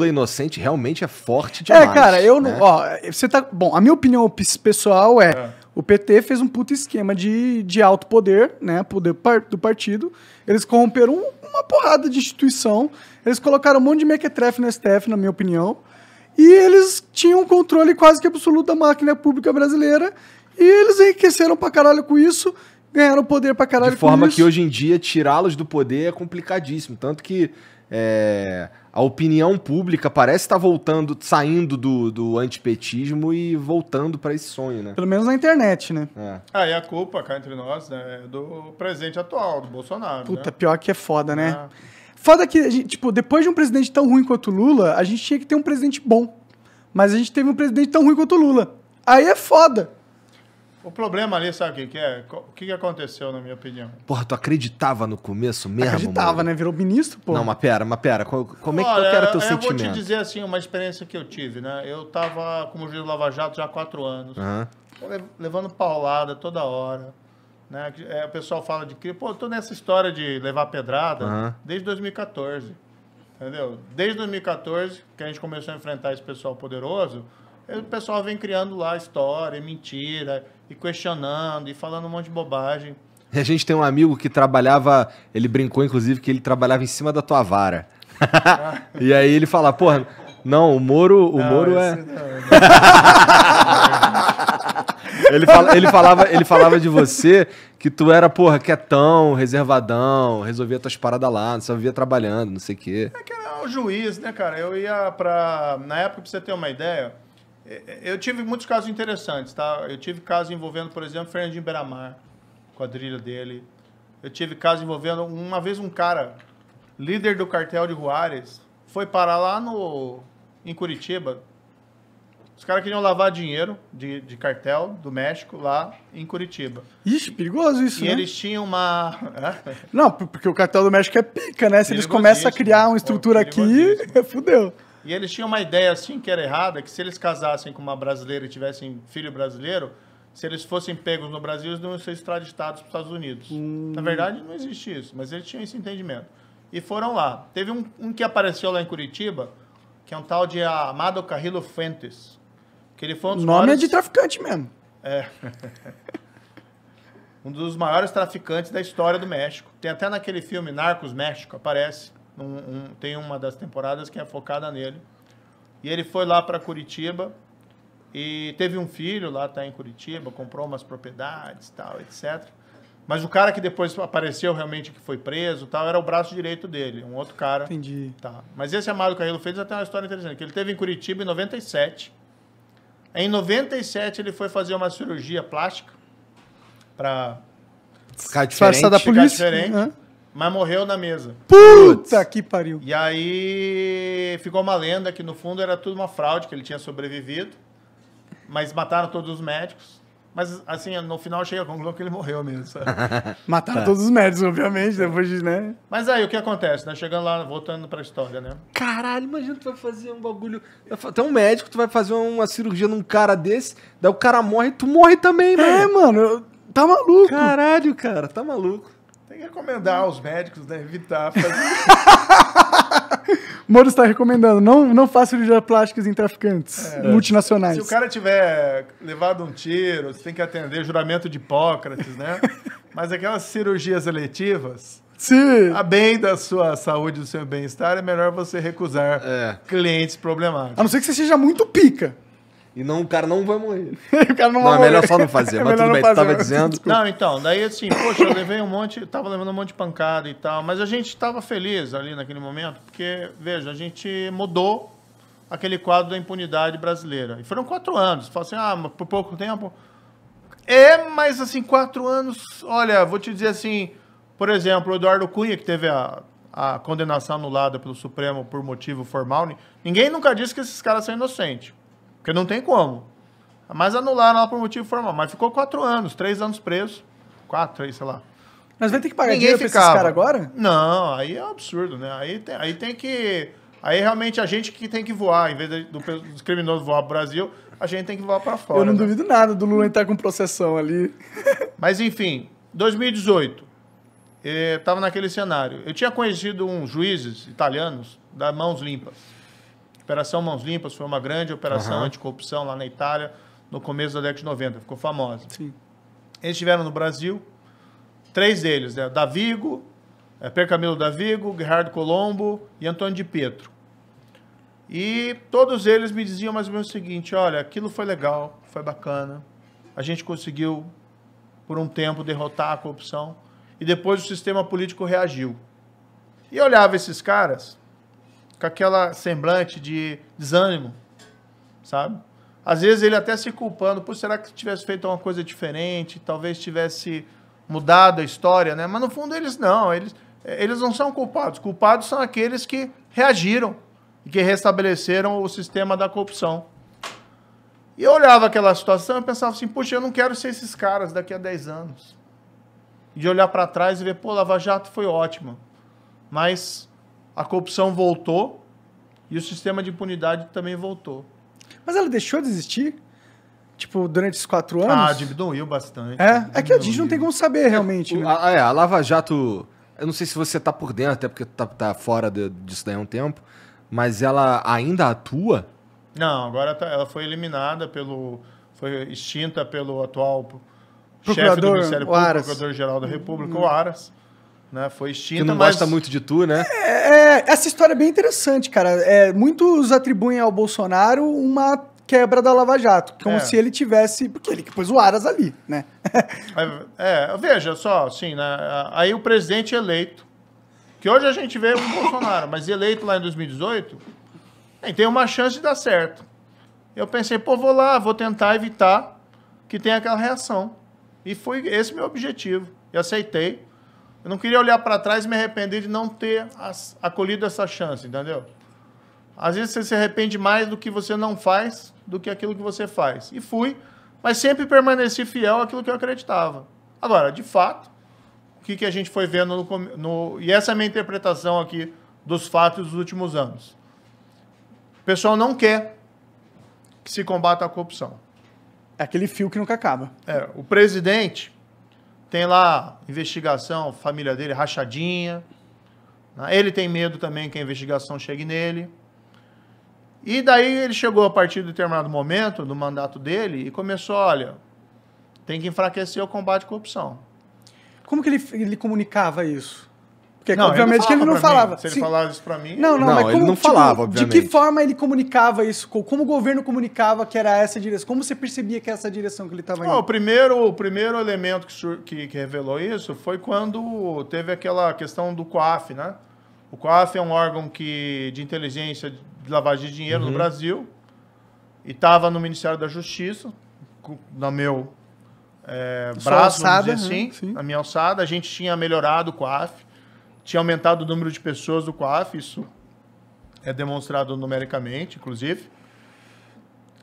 Lula inocente realmente é forte demais. Cara, eu não... né? Ó, você tá... Bom, a minha opinião pessoal o PT fez um puto esquema de alto poder, né? Poder do partido. Eles corromperam uma porrada de instituição. Eles colocaram um monte de mequetrefe no STF, na minha opinião. E eles tinham um controle quase que absoluto da máquina pública brasileira. E eles enriqueceram pra caralho com isso. Ganharam poder pra caralho com isso. De forma que hoje em dia tirá-los do poder é complicadíssimo. Tanto que a opinião pública parece estar voltando, saindo do antipetismo e voltando para esse sonho, né? Pelo menos na internet, né? E a culpa, cá entre nós, né, é do presidente atual, do Bolsonaro. Puta, né? pior que é foda, né? Foda que, tipo, depois de um presidente tão ruim quanto o Lula, a gente tinha que ter um presidente bom. Mas a gente teve um presidente tão ruim quanto o Lula. Aí é foda. O problema ali, sabe o que é? O que aconteceu, na minha opinião? Porra, tu acreditava no começo mesmo? Acreditava, mano? né? Virou ministro, pô. Não, mas pera. Como é que eu quero teu sentimento? Eu vou te dizer, assim, uma experiência que eu tive, né? Eu tava como juiz do Lava Jato já há 4 anos. Levando paulada toda hora. Né? O pessoal fala de crime. Pô, eu tô nessa história de levar pedrada desde 2014. Entendeu? Desde 2014, que a gente começou a enfrentar esse pessoal poderoso, o pessoal vem criando lá história, mentira, e questionando, e falando um monte de bobagem. A gente tem um amigo que trabalhava, ele brincou inclusive que ele trabalhava em cima da tua vara. E aí ele fala, porra, não, o Moro é... Ele falava de você que tu era, porra, quietão, reservadão, resolvia tuas paradas lá, só vivia trabalhando, não sei o quê. É que era o juiz, né, cara? Eu ia pra... Na época, pra você ter uma ideia, eu tive muitos casos interessantes, tá? Eu tive casos envolvendo, por exemplo, Fernandinho Beiramar, quadrilha dele. Eu tive casos envolvendo, uma vez um cara, líder do cartel de Juárez, foi parar lá em Curitiba. Os caras queriam lavar dinheiro de cartel do México lá em Curitiba. Ixi, perigoso isso, e né? eles tinham uma... Não, porque o cartel do México é pica, né? Se eles começam a criar uma estrutura aqui, fudeu. E eles tinham uma ideia assim que era errada, que se eles casassem com uma brasileira e tivessem filho brasileiro, se eles fossem pegos no Brasil, eles não iam ser extraditados para os Estados Unidos. Na verdade, não existe isso, mas eles tinham esse entendimento. E foram lá. Teve um que apareceu lá em Curitiba, que é um tal de Amado Carrillo Fuentes. Que ele foi um dos o nome maiores... é de traficante mesmo. Um dos maiores traficantes da história do México. Tem até naquele filme Narcos México, aparece. Tem uma das temporadas que é focada nele. E ele foi lá para Curitiba e teve um filho lá, tá em Curitiba, comprou umas propriedades, tal, etc. Mas o cara que depois apareceu realmente que foi preso, tal, era o braço direito dele, um outro cara. Entendi. Tá. Mas esse Amado Carrillo fez até uma história interessante, que ele teve em Curitiba em 97. Em 97 ele foi fazer uma cirurgia plástica para ficar diferente. Da polícia. Mas morreu na mesa. Puta que pariu. E aí ficou uma lenda que no fundo era tudo uma fraude, que ele tinha sobrevivido. Mas mataram todos os médicos. Mas assim, no final chega a conclusão que ele morreu mesmo. Sabe? Mataram todos os médicos, obviamente, depois de, né? Mas aí o que acontece, né? Chegando lá, voltando pra história, né? Caralho, imagina tu vai fazer um bagulho... Tem um médico, tu vai fazer uma cirurgia num cara desse, daí o cara morre e tu morre também, mano. Mano, tá maluco. Caralho, cara, tá maluco. Tem que recomendar aos médicos, né? Evitar fazer... Moro está recomendando, não faça cirurgia plásticas em traficantes multinacionais. Se o cara tiver levado um tiro, você tem que atender juramento de Hipócrates, né? Mas aquelas cirurgias eletivas, sim, a bem da sua saúde e do seu bem-estar, é melhor você recusar clientes problemáticos. A não ser que você seja muito pica. E não, o cara não vai morrer. O cara não vai morrer. É melhor só não fazer, mas tudo bem, tu tava dizendo... Não, então, daí assim, poxa, eu levei tava levando um monte de pancada e tal, mas a gente tava feliz ali naquele momento, porque, veja, a gente mudou aquele quadro da impunidade brasileira. E foram 4 anos. Fala assim, mas por pouco tempo... Mas assim, 4 anos... Olha, vou te dizer assim, por exemplo, o Eduardo Cunha, que teve a condenação anulada pelo Supremo por motivo formal, ninguém nunca disse que esses caras são inocentes. Porque não tem como. Mas anularam lá por motivo formal. Mas ficou 4 anos, 3 anos preso. 4, 3, sei lá. Mas vai ter que pagar dinheiro pra esses caras agora? Não, aí é um absurdo, né? Aí tem que... Aí realmente a gente que tem que voar. Em vez dos criminosos voar pro Brasil, a gente tem que voar pra fora. Eu não duvido nada do Lula entrar com processão ali. Mas enfim, 2018. Eu tava naquele cenário. Eu tinha conhecido uns juízes italianos da Mãos Limpas. Operação Mãos Limpas foi uma grande operação anticorrupção lá na Itália, no começo da década de 90, ficou famosa. Sim. Eles estiveram no Brasil, 3 deles, né? Davigo, Piercamillo Davigo, Gerardo Colombo e Antônio de Pietro. E todos eles me diziam mais ou menos o seguinte, olha, aquilo foi legal, foi bacana, a gente conseguiu, por um tempo, derrotar a corrupção, e depois o sistema político reagiu. E eu olhava esses caras com aquela semblante de desânimo, sabe? Às vezes ele até se culpando, por será que tivesse feito uma coisa diferente, talvez tivesse mudado a história, né? Mas no fundo eles não, eles não são culpados. Culpados são aqueles que reagiram e que restabeleceram o sistema da corrupção. E eu olhava aquela situação e pensava assim, puxa, eu não quero ser esses caras daqui a 10 anos. E de olhar para trás e ver, pô, Lava Jato foi ótima, mas a corrupção voltou e o sistema de impunidade também voltou. Mas ela deixou de existir? Tipo, durante esses 4 anos? Ah, diminuiu bastante. É que a gente não tem como saber realmente. Né? A Lava Jato, eu não sei se você tá por dentro, até porque tá fora disso daí há um tempo, mas ela ainda atua? Não, agora ela foi eliminada foi extinta pelo atual chefe do Ministério Público, Procurador-Geral da República, o Aras. Né? Foi extinta, que não gosta muito de tu, né? Essa história é bem interessante, cara. Muitos atribuem ao Bolsonaro uma quebra da Lava Jato, como se ele tivesse... Porque ele que pôs o Aras ali, né? Veja só, assim, né? Aí o presidente eleito, que hoje a gente vê o Bolsonaro, mas eleito lá em 2018, tem uma chance de dar certo. Eu pensei, pô, vou tentar evitar que tenha aquela reação. E foi esse meu objetivo. E aceitei. Eu não queria olhar para trás e me arrepender de não ter acolhido essa chance, entendeu? Às vezes você se arrepende mais do que você não faz do que aquilo que você faz. E fui, mas sempre permaneci fiel àquilo que eu acreditava. Agora, de fato, o que a gente foi vendo e essa é a minha interpretação aqui dos fatos dos últimos anos. O pessoal não quer que se combata a corrupção. É aquele fio que nunca acaba. O presidente tem lá investigação, família dele rachadinha. Né? Ele tem medo também que a investigação chegue nele. E daí ele chegou a partir de determinado momento do mandato dele e começou, olha, tem que enfraquecer o combate à corrupção. Como que ele comunicava isso? Porque, não, obviamente, que ele não falava. Se ele falasse isso pra mim... Não, mas como, ele não falava, obviamente. De que forma ele comunicava isso? Como o governo comunicava que era essa direção? Como você percebia que era essa direção que ele estava indo? O primeiro elemento que revelou isso foi quando teve aquela questão do COAF, né? O COAF é um órgão de inteligência de lavagem de dinheiro no Brasil e estava no Ministério da Justiça, no meu braço, alçada, vamos dizer assim, na minha alçada. A gente tinha melhorado o COAF, tinha aumentado o número de pessoas do COAF, isso é demonstrado numericamente, inclusive.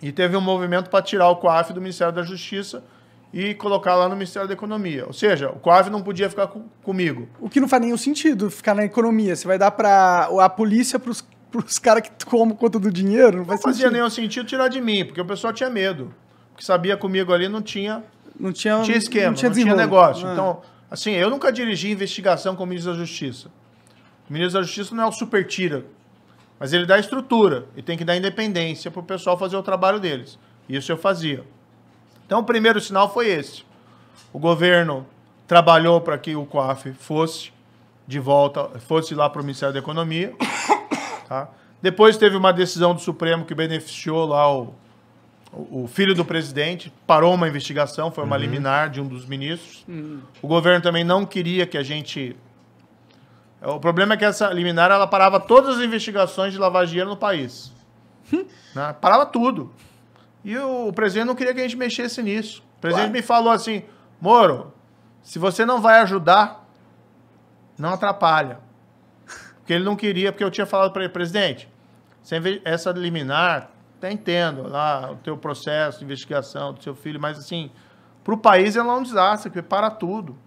E teve um movimento para tirar o COAF do Ministério da Justiça e colocar lá no Ministério da Economia. Ou seja, o COAF não podia ficar comigo. O que não faz nenhum sentido ficar na economia. Você vai dar para a polícia para os caras que tomam conta do dinheiro? Não fazia nenhum sentido tirar de mim, porque o pessoal tinha medo. Porque sabia comigo ali não tinha esquema, não tinha negócio. Então, assim, eu nunca dirigi investigação com o ministro da Justiça. O ministro da Justiça não é o super tira, mas ele dá estrutura e tem que dar independência para o pessoal fazer o trabalho deles. Isso eu fazia. Então, o primeiro sinal foi esse. O governo trabalhou para que o COAF fosse de volta, fosse lá para o Ministério da Economia. Tá? Depois teve uma decisão do Supremo que beneficiou lá o filho do presidente, parou uma investigação, foi uma liminar de um dos ministros. O governo também não queria que a gente... O problema é que essa liminar ela parava todas as investigações de lavagem de dinheiro no país. Né? Parava tudo. E o presidente não queria que a gente mexesse nisso. O presidente me falou assim, Moro, se você não vai ajudar, não atrapalha. Porque ele não queria, porque eu tinha falado para ele, presidente, essa liminar, até entendo lá o teu processo de investigação do seu filho, mas assim, para o país ela é um desastre, porque para tudo.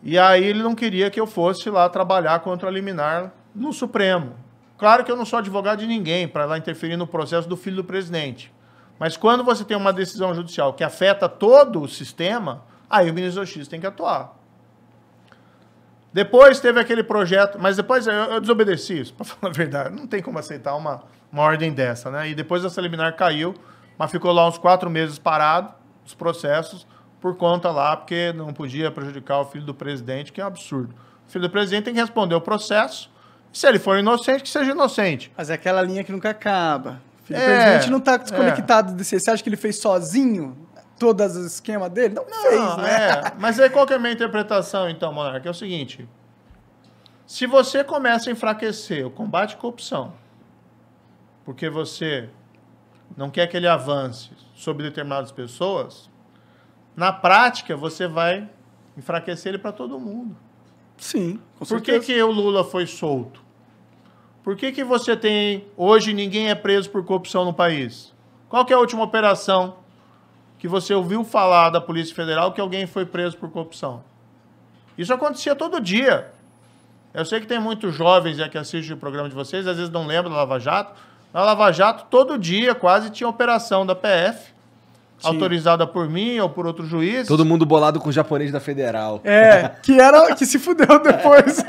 E aí ele não queria que eu fosse lá trabalhar contra a liminar no Supremo. Claro que eu não sou advogado de ninguém para lá interferir no processo do filho do presidente. Mas quando você tem uma decisão judicial que afeta todo o sistema, aí o ministro da Justiça tem que atuar. Depois teve aquele projeto, mas depois eu desobedeci isso, para falar a verdade. Não tem como aceitar uma ordem dessa, né? E depois essa liminar caiu, mas ficou lá uns 4 meses parado, os processos, por conta lá, porque não podia prejudicar o filho do presidente, que é um absurdo. O filho do presidente tem que responder o processo, se ele for inocente, que seja inocente. Mas é aquela linha que nunca acaba. O filho do presidente não está desconectado desse. Você acha que ele fez sozinho todos os esquemas dele? Não fez, né? Mas aí qual que é a minha interpretação, então, Monarca? É o seguinte, se você começa a enfraquecer o combate à corrupção, porque você não quer que ele avance sobre determinadas pessoas, na prática você vai enfraquecer ele para todo mundo. Sim, com Por certeza. que o Lula foi solto? Por que você tem... Hoje ninguém é preso por corrupção no país? Qual que é a última operação que você ouviu falar da Polícia Federal que alguém foi preso por corrupção? Isso acontecia todo dia. Eu sei que tem muitos jovens que assistem o programa de vocês, às vezes não lembram da Lava Jato. Na Lava Jato, todo dia quase tinha operação da PF, autorizada por mim ou por outro juiz. Todo mundo bolado com o japonês da Federal. Que se fudeu depois.